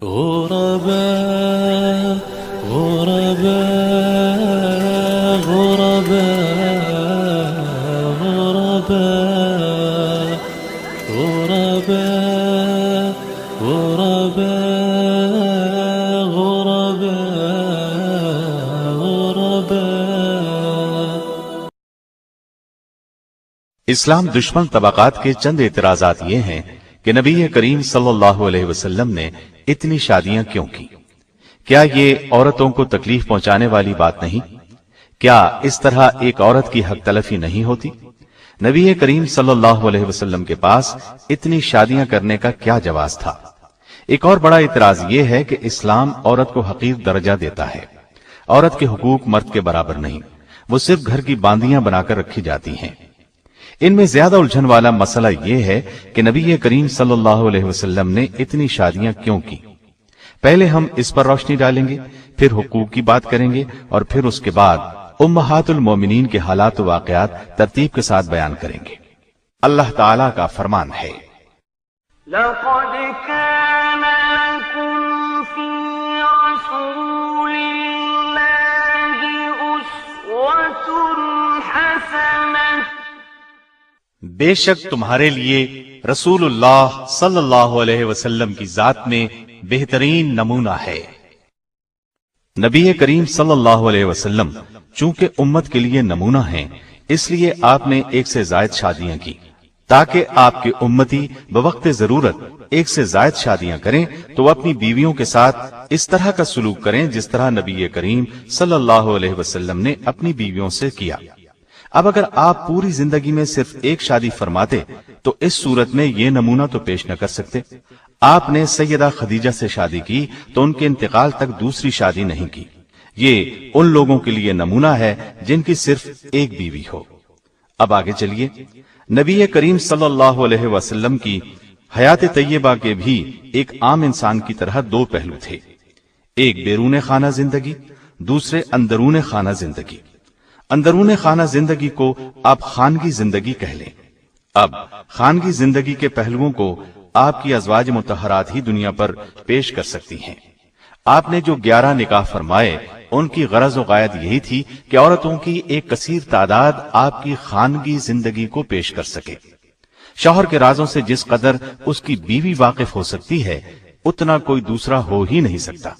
غرباء غرباء غرباء غرباء غرباء غرباء غرباء. اسلام دشمن طبقات کے چند اعتراضات یہ ہیں کہ نبی کریم صلی اللہ علیہ وسلم نے اتنی شادیاں کیوں کی؟ کیا یہ عورتوں کو تکلیف پہنچانے والی بات نہیں؟ کیا اس طرح ایک عورت کی حق تلفی نہیں ہوتی؟ نبی کریم صلی اللہ علیہ وسلم کے پاس اتنی شادیاں کرنے کا کیا جواز تھا؟ ایک اور بڑا اعتراض یہ ہے کہ اسلام عورت کو حقیر درجہ دیتا ہے. عورت کے حقوق مرد کے برابر نہیں، وہ صرف گھر کی باندیاں بنا کر رکھی جاتی ہیں. ان میں زیادہ الجھن والا مسئلہ یہ ہے کہ نبی کریم صلی اللہ علیہ وسلم نے اتنی شادیاں کیوں کی. پہلے ہم اس پر روشنی ڈالیں گے، پھر حقوق کی بات کریں گے، اور پھر اس کے بعد امہات المومنین کے حالات و واقعات ترتیب کے ساتھ بیان کریں گے. اللہ تعالی کا فرمان ہے، لَقَدْ كَانَ لَكُمْ فِي رَسُولِ اللَّهِ أُسْوَةٌ حَسَنَةٌ. بے شک تمہارے لیے رسول اللہ صلی اللہ علیہ وسلم کی ذات میں بہترین نمونہ ہے. نبی کریم صلی اللہ علیہ وسلم چونکہ امت کے لیے نمونہ ہیں، اس لیے آپ نے ایک سے زائد شادیاں کی تاکہ آپ کے امتی بوقت ضرورت ایک سے زائد شادیاں کریں تو اپنی بیویوں کے ساتھ اس طرح کا سلوک کریں جس طرح نبی کریم صلی اللہ علیہ وسلم نے اپنی بیویوں سے کیا. اب اگر آپ پوری زندگی میں صرف ایک شادی فرماتے تو اس صورت میں یہ نمونہ تو پیش نہ کر سکتے. آپ نے سیدہ خدیجہ سے شادی کی تو ان کے انتقال تک دوسری شادی نہیں کی. یہ ان لوگوں کے لیے نمونہ ہے جن کی صرف ایک بیوی ہو. اب آگے چلیے. نبی کریم صلی اللہ علیہ وسلم کی حیات طیبہ کے بھی ایک عام انسان کی طرح دو پہلو تھے، ایک بیرون خانہ زندگی، دوسرے اندرون خانہ زندگی. اندرون خانہ زندگی کو آپ خانگی زندگی کہہ لیں. اب خانگی زندگی کے پہلوؤں کو آپ کی ازواج مطہرات ہی دنیا پر پیش کر سکتی ہیں. آپ نے جو 11 نکاح فرمائے ان کی غرض و غایت یہی تھی کہ عورتوں کی ایک کثیر تعداد آپ کی خانگی زندگی کو پیش کر سکے. شوہر کے رازوں سے جس قدر اس کی بیوی واقف ہو سکتی ہے اتنا کوئی دوسرا ہو ہی نہیں سکتا.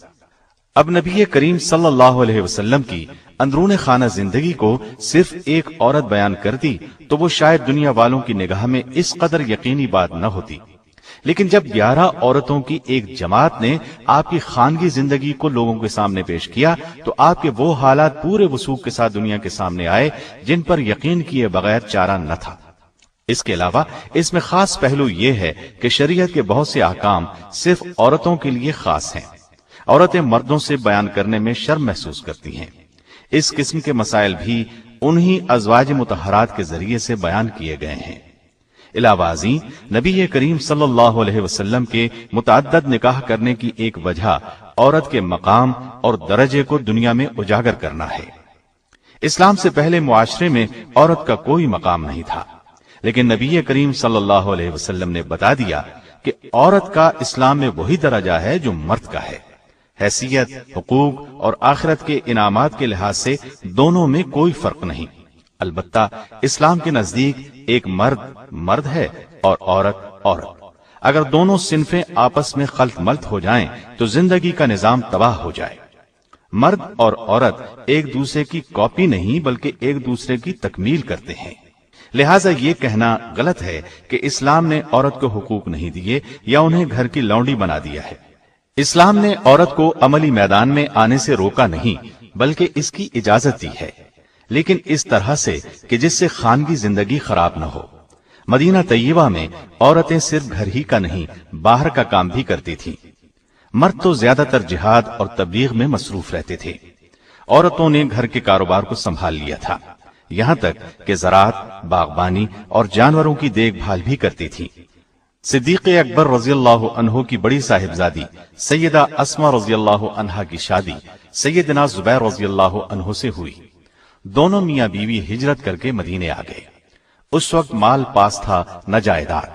اب نبی کریم صلی اللہ علیہ وسلم کی اندرون خانہ زندگی کو صرف ایک عورت بیان کرتی تو وہ شاید دنیا والوں کی نگاہ میں اس قدر یقینی بات نہ ہوتی. لیکن جب 11 عورتوں کی ایک جماعت نے آپ کی خانگی زندگی کو لوگوں کے سامنے پیش کیا تو آپ کے وہ حالات پورے وثوق کے ساتھ دنیا کے سامنے آئے جن پر یقین کیے بغیر چارہ نہ تھا. اس کے علاوہ اس میں خاص پہلو یہ ہے کہ شریعت کے بہت سے احکام صرف عورتوں کے لیے خاص ہیں. عورتیں مردوں سے بیان کرنے میں شرم محسوس کرتی ہیں. اس قسم کے مسائل بھی انہی ازواج مطہرات کے ذریعے سے بیان کیے گئے ہیں. علاوہ ازیں نبی کریم صلی اللہ علیہ وسلم کے متعدد نکاح کرنے کی ایک وجہ عورت کے مقام اور درجے کو دنیا میں اجاگر کرنا ہے. اسلام سے پہلے معاشرے میں عورت کا کوئی مقام نہیں تھا، لیکن نبی کریم صلی اللہ علیہ وسلم نے بتا دیا کہ عورت کا اسلام میں وہی درجہ ہے جو مرد کا ہے. حیثیت، حقوق اور آخرت کے انعامات کے لحاظ سے دونوں میں کوئی فرق نہیں. البتہ اسلام کے نزدیک ایک مرد مرد ہے اور عورت عورت. اگر دونوں صنفیں آپس میں خلط ملط ہو جائیں تو زندگی کا نظام تباہ ہو جائے. مرد اور عورت ایک دوسرے کی کاپی نہیں بلکہ ایک دوسرے کی تکمیل کرتے ہیں. لہٰذا یہ کہنا غلط ہے کہ اسلام نے عورت کو حقوق نہیں دیے یا انہیں گھر کی لونڈی بنا دیا ہے. اسلام نے عورت کو عملی میدان میں آنے سے روکا نہیں بلکہ اس کی اجازت دی ہے، لیکن اس طرح سے کہ جس سے خانگی زندگی خراب نہ ہو. مدینہ طیبہ میں عورتیں صرف گھر ہی کا نہیں باہر کا کام بھی کرتی تھیں. مرد تو زیادہ تر جہاد اور تبلیغ میں مصروف رہتے تھے. عورتوں نے گھر کے کاروبار کو سنبھال لیا تھا، یہاں تک کہ زراعت، باغبانی اور جانوروں کی دیکھ بھال بھی کرتی تھیں. صدیق اکبر رضی اللہ عنہ کی بڑی صاحبزادی سیدہ اسما رضی اللہ عنہا کی شادی سیدنا زبیر رضی اللہ عنہ سے ہوئی. دونوں میاں بیوی ہجرت کر کے مدینے آ گئے. اس وقت مال پاس تھا نہ جائیداد.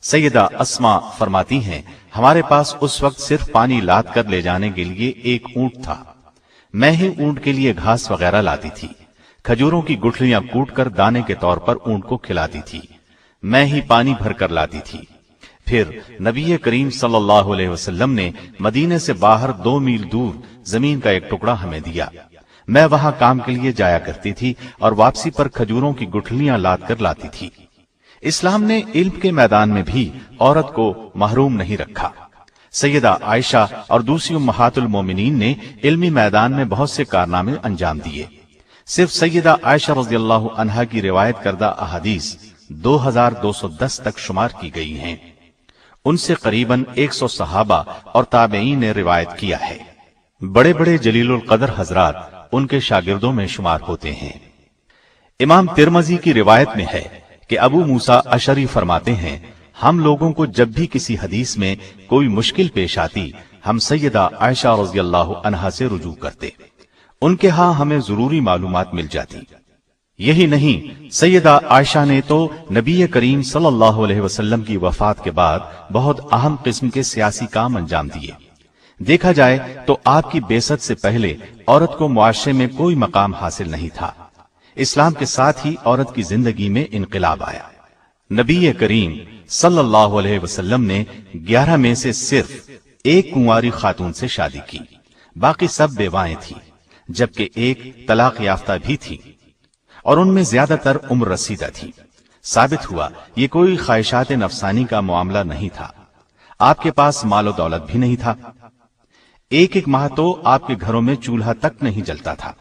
سیدہ اسما فرماتی ہیں ہمارے پاس اس وقت صرف پانی لاد کر لے جانے کے لیے ایک اونٹ تھا، میں ہی اونٹ کے لیے گھاس وغیرہ لاتی تھی، کھجوروں کی گٹھلیاں کوٹ کر دانے کے طور پر اونٹ کو کھلاتی تھی، میں ہی پانی بھر کر لاتی تھی۔ پھر نبی کریم صلی اللہ علیہ وسلم نے مدینے سے باہر 2 میل دور زمین کا ایک ٹکڑا ہمیں دیا، میں وہاں کام کے لیے جایا کرتی تھی اور واپسی پر کھجوروں کی گٹھلیاں لاد کر لاتی تھی۔ اسلام نے علم کے میدان میں بھی عورت کو محروم نہیں رکھا۔ سیدہ عائشہ اور دوسری امہات المومنین نے علمی میدان میں بہت سے کارنامے انجام دیے۔ صرف سیدہ عائشہ رضی اللہ عنہا کی روایت کردہ احادیث 2210 تک شمار کی گئی ہیں۔ ان سے قریباً 100 صحابہ اور تابعین نے روایت کیا ہے۔ بڑے بڑے جلیل القدر حضرات ان کے شاگردوں میں شمار ہوتے ہیں۔ امام ترمذی کی روایت میں ہے کہ ابو موسیٰ اشعری فرماتے ہیں ہم لوگوں کو جب بھی کسی حدیث میں کوئی مشکل پیش آتی ہم سیدہ عائشہ رضی اللہ عنہا سے رجوع کرتے، ان کے ہاں ہمیں ضروری معلومات مل جاتی۔ یہی نہیں، سیدہ عائشہ نے تو نبی کریم صلی اللہ علیہ وسلم کی وفات کے بعد بہت اہم قسم کے سیاسی کام انجام دیے۔ دیکھا جائے تو آپ کی بعثت سے پہلے عورت کو معاشرے میں کوئی مقام حاصل نہیں تھا۔ اسلام کے ساتھ ہی عورت کی زندگی میں انقلاب آیا۔ نبی کریم صلی اللہ علیہ وسلم نے 11 میں سے صرف ایک کنواری خاتون سے شادی کی، باقی سب بیوائیں تھیں، جبکہ ایک طلاق یافتہ بھی تھی اور ان میں زیادہ تر عمر رسیدہ تھی۔ ثابت ہوا یہ کوئی خواہشات نفسانی کا معاملہ نہیں تھا۔ آپ کے پاس مال و دولت بھی نہیں تھا، ایک ماہ تو آپ کے گھروں میں چولہا تک نہیں جلتا تھا۔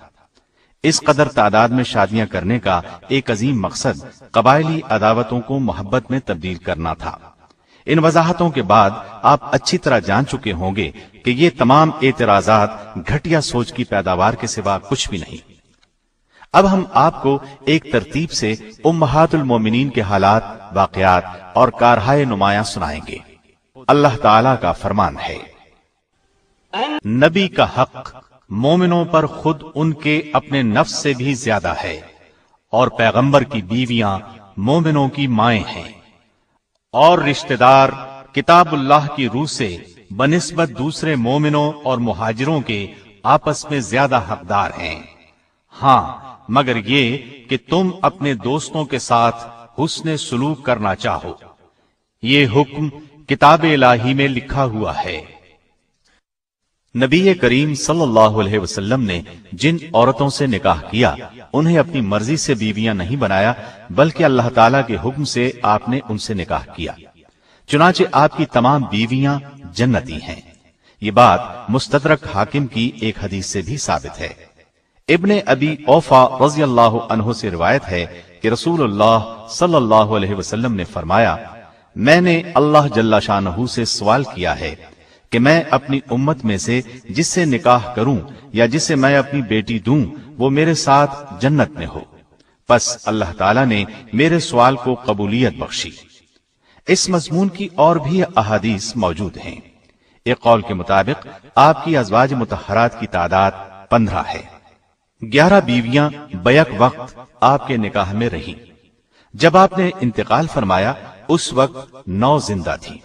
اس قدر تعداد میں شادیاں کرنے کا ایک عظیم مقصد قبائلی عداوتوں کو محبت میں تبدیل کرنا تھا۔ ان وضاحتوں کے بعد آپ اچھی طرح جان چکے ہوں گے کہ یہ تمام اعتراضات گھٹیا سوچ کی پیداوار کے سوا کچھ بھی نہیں۔ اب ہم آپ کو ایک ترتیب سے امہات المومنین کے حالات، واقعات اور کارہائے نمایاں سنائیں گے۔ اللہ تعالی کا فرمان ہے، نبی کا حق مومنوں پر خود ان کے اپنے نفس سے بھی زیادہ ہے، اور پیغمبر کی بیویاں مومنوں کی مائیں ہیں، اور رشتہ دار کتاب اللہ کی روح سے بنسبت دوسرے مومنوں اور مہاجروں کے آپس میں زیادہ حقدار ہیں، ہاں مگر یہ کہ تم اپنے دوستوں کے ساتھ حسن سلوک کرنا چاہو۔ یہ حکم کتاب الہی میں لکھا ہوا ہے۔ نبی کریم صلی اللہ علیہ وسلم نے جن عورتوں سے نکاح کیا انہیں اپنی مرضی سے بیویاں نہیں بنایا، بلکہ اللہ تعالیٰ کے حکم سے آپ نے ان سے نکاح کیا۔ چنانچہ آپ کی تمام بیویاں جنتی ہیں۔ یہ بات مستدرک حاکم کی ایک حدیث سے بھی ثابت ہے۔ ابن ابی اوفا رضی اللہ عنہ سے روایت ہے کہ رسول اللہ صلی اللہ علیہ وسلم نے فرمایا، میں نے اللہ جل شانہ سے سوال کیا ہے کہ میں اپنی امت میں سے جس سے نکاح کروں یا جسے میں اپنی بیٹی دوں وہ میرے ساتھ جنت میں ہو، پس اللہ تعالیٰ نے میرے سوال کو قبولیت بخشی۔ اس مضمون کی اور بھی احادیث موجود ہیں۔ ایک قول کے مطابق آپ کی ازواج مطہرات کی تعداد 15 ہے۔ 11 بیویاں بیک وقت آپ کے نکاح میں رہیں۔ جب آپ نے انتقال فرمایا اس وقت 9 زندہ تھی۔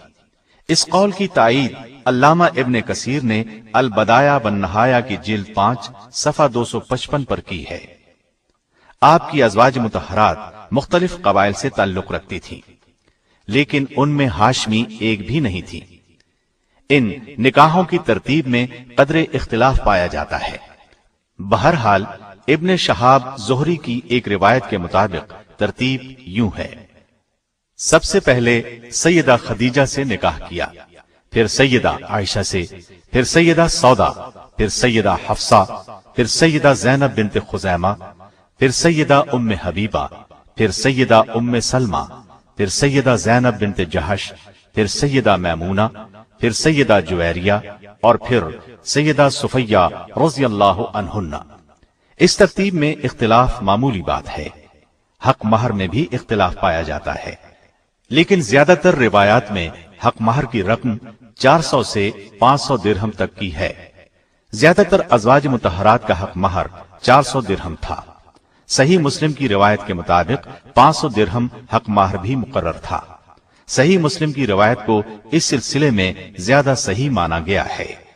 اس قول کی تائید علامہ ابن کثیر نے البدایہ والنہایہ کی جلد 5 صفحہ 255 پر کی ہے۔ آپ کی ازواج مطہرات مختلف قبائل سے تعلق رکھتی تھیں، لیکن ان میں ہاشمی ایک بھی نہیں تھی۔ ان نکاحوں کی ترتیب میں قدر اختلاف پایا جاتا ہے۔ بہرحال ابن شہاب زہری کی ایک روایت کے مطابق ترتیب یوں ہے: سب سے پہلے سیدہ خدیجہ سے نکاح کیا، پھر سیدہ عائشہ سے، پھر سیدہ سودا، پھر سیدہ حفصہ، پھر سیدہ زینب بنت خزیمہ، پھر سیدہ ام حبیبہ، پھر سیدہ ام سلمہ، پھر سیدہ زینب بنت جہش، پھر سیدہ میمونہ، پھر سیدہ جویریہ، اور پھر سیدہ صفیہ رضی اللہ عنہن۔ اس ترتیب میں اختلاف معمولی بات ہے۔ حق مہر میں بھی اختلاف پایا جاتا ہے، لیکن زیادہ تر روایات میں حق مہر کی رقم 400 سے 500 درہم تک کی ہے۔ زیادہ تر ازواج مطہرات کا حق مہر 400 درہم تھا۔ صحیح مسلم کی روایت کے مطابق 500 درہم حق مہر بھی مقرر تھا۔ صحیح مسلم کی روایت کو اس سلسلے میں زیادہ صحیح مانا گیا ہے۔